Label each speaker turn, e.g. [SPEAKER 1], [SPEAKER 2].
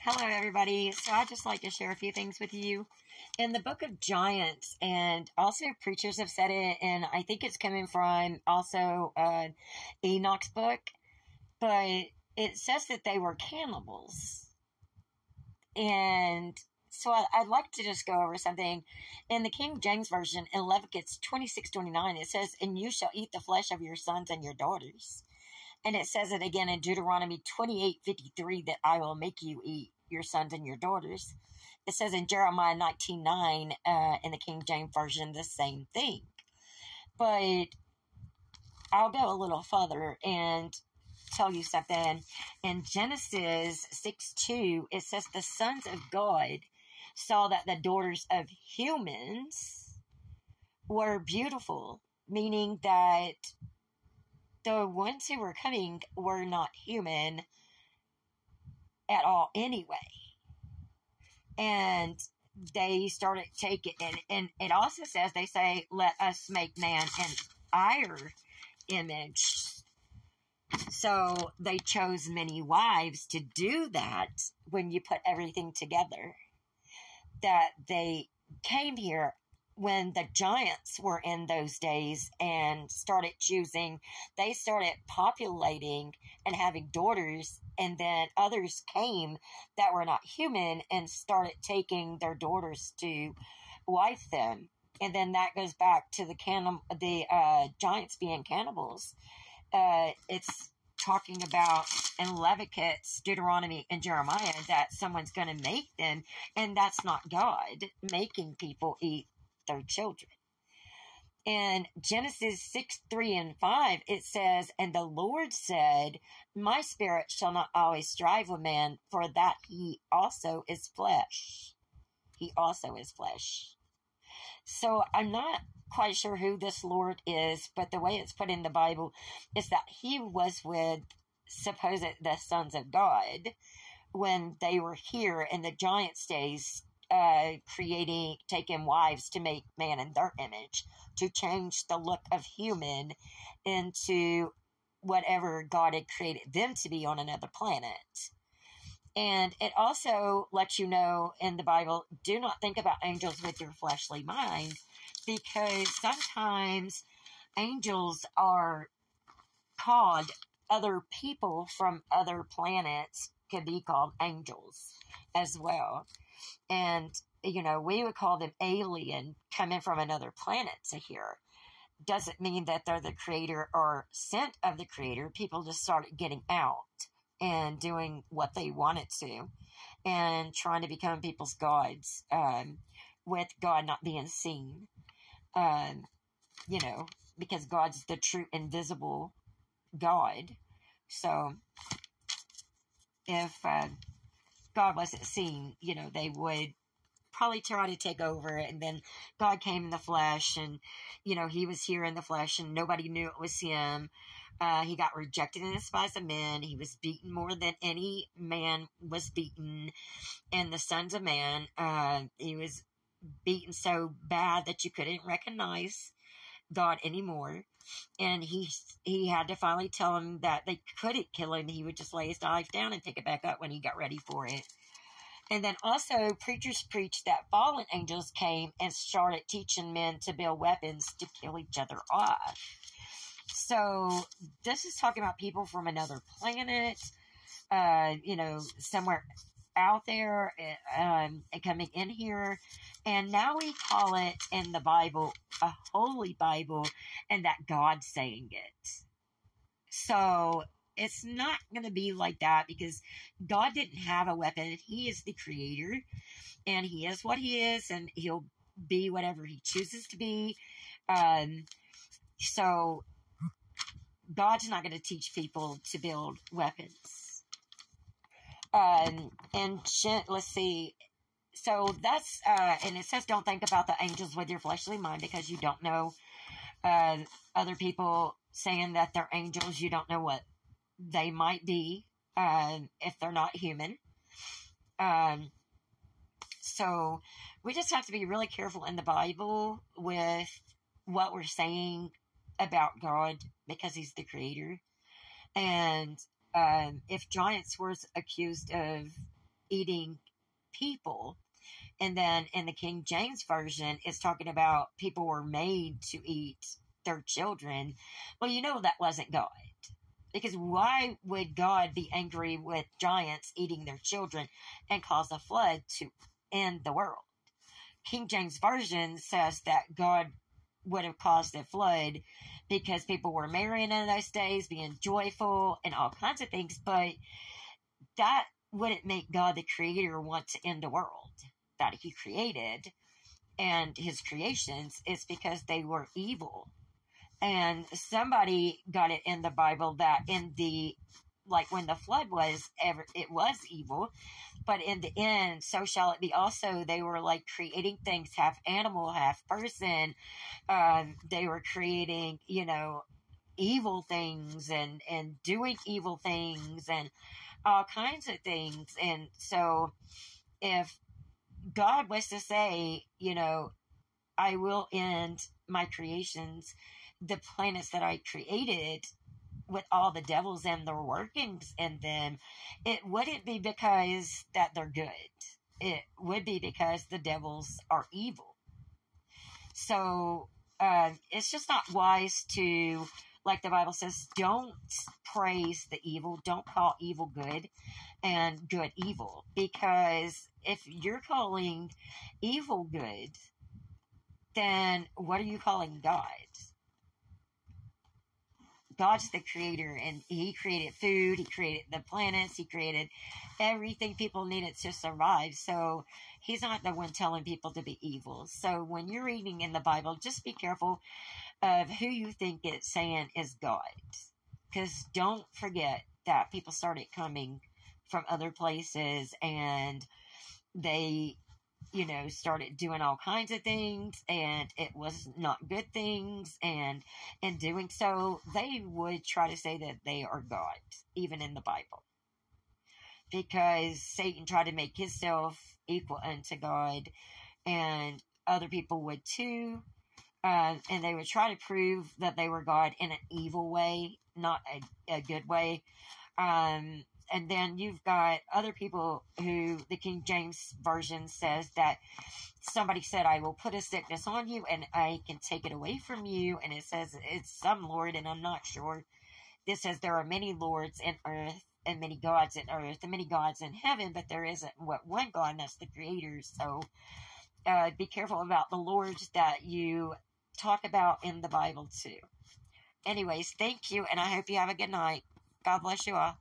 [SPEAKER 1] Hello, everybody. So I'd just like to share a few things with you. In the book of Giants, and also preachers have said it, and I think it's coming from also Enoch's book, but it says that they were cannibals. And so I'd like to just go over something. In the King James Version, in Leviticus 26:29, it says, "And you shall eat the flesh of your sons and your daughters." And it says it again in Deuteronomy 28:53 that I will make you eat your sons and your daughters. It says in Jeremiah 19:9 in the King James Version the same thing. But I'll go a little further and tell you something. In Genesis 6:2, it says the sons of God saw that the daughters of humans were beautiful, meaning that the ones who were coming were not human at all anyway. And they started taking it. And it also says, they say, let us make man in our image. So they chose many wives to do that when you put everything together. That they came here when the giants were in those days and started choosing, they started populating and having daughters, and then others came that were not human and started taking their daughters to wife them. And then that goes back to the giants being cannibals. It's talking about in Leviticus, Deuteronomy, and Jeremiah that someone's going to make them, and that's not God making people eat their children. In Genesis 6:3-5, it says, "And the Lord said, my spirit shall not always strive with man, for that he also is flesh." He also is flesh. So I'm not quite sure who this Lord is, but the way it's put in the Bible is that he was with the sons of God when they were here in the giants' days, taking wives to make man in their image, to change the look of human into whatever God had created them to be on another planet. And it also lets you know in the Bible, do not think about angels with your fleshly mind, because sometimes angels are called, other people from other planets could be called angels as well. And, we would call them alien, coming from another planet to here. Doesn't mean that they're the creator or sent of the creator. People just started getting out and doing what they wanted to and trying to become people's gods, with God not being seen, because God's the true invisible God. So if God wasn't seen, they would probably try to take over. And then God came in the flesh, and, he was here in the flesh, and nobody knew it was him. He got rejected and despised of men. He was beaten more than any man was beaten. And the sons of man, he was beaten so bad that you couldn't recognize God anymore. And he had to finally tell him that they couldn't kill him. He would just lay his life down and pick it back up when he got ready for it. And then also preachers preached that fallen angels came and started teaching men to build weapons to kill each other off. So this is talking about people from another planet, somewhere out there, and coming in here. And now we call it in the Bible a holy Bible, and that God's saying it. So it's not going to be like that, because God didn't have a weapon. He is the creator, and he is what he is, and he'll be whatever he chooses to be. So God's not going to teach people to build weapons. Let's see. So that's, and it says, don't think about the angels with your fleshly mind, because you don't know, other people saying that they're angels. You don't know what they might be, if they're not human. So we just have to be really careful in the Bible with what we're saying about God, because he's the creator. And if giants were accused of eating people. And then in the King James Version, it's talking about people were made to eat their children. Well, you know that wasn't God. Because why would God be angry with giants eating their children and cause a flood to end the world? King James Version says that God would have caused a flood because people were marrying in those days, being joyful, and all kinds of things. But that wouldn't make God the creator want to end the world that he created and his creations. It's because they were evil. And somebody got it in the Bible that in the, like when the flood was, it was evil. But in the end, so shall it be also. They were like creating things, half animal, half person. They were creating, evil things and doing evil things and all kinds of things. And so if God was to say, I will end my creations, the planets that I created, with all the devils and their workings in them, it wouldn't be because that they're good. It would be because the devils are evil. So it's just not wise to, like the Bible says, don't praise the evil. Don't call evil good and good evil. Because if you're calling evil good, then what are you calling God? God's the creator, and he created food, he created the planets, he created everything people needed to survive. So he's not the one telling people to be evil. So when you're reading in the Bible, just be careful of who you think it's saying is God. Because don't forget that people started coming from other places, and they started doing all kinds of things, and it was not good things, and in doing so, they would try to say that they are God, even in the Bible. Because Satan tried to make himself equal unto God, and other people would too, and they would try to prove that they were God in an evil way, not a good way. And then you've got other people who, the King James Version says that somebody said, I will put a sickness on you and I can take it away from you. And it says it's some Lord, and I'm not sure. This says there are many lords in earth and many gods in earth and many gods in heaven, but there isn't one God, and that's the creator. So be careful about the lords that you talk about in the Bible too. Anyways, thank you, and I hope you have a good night. God bless you all.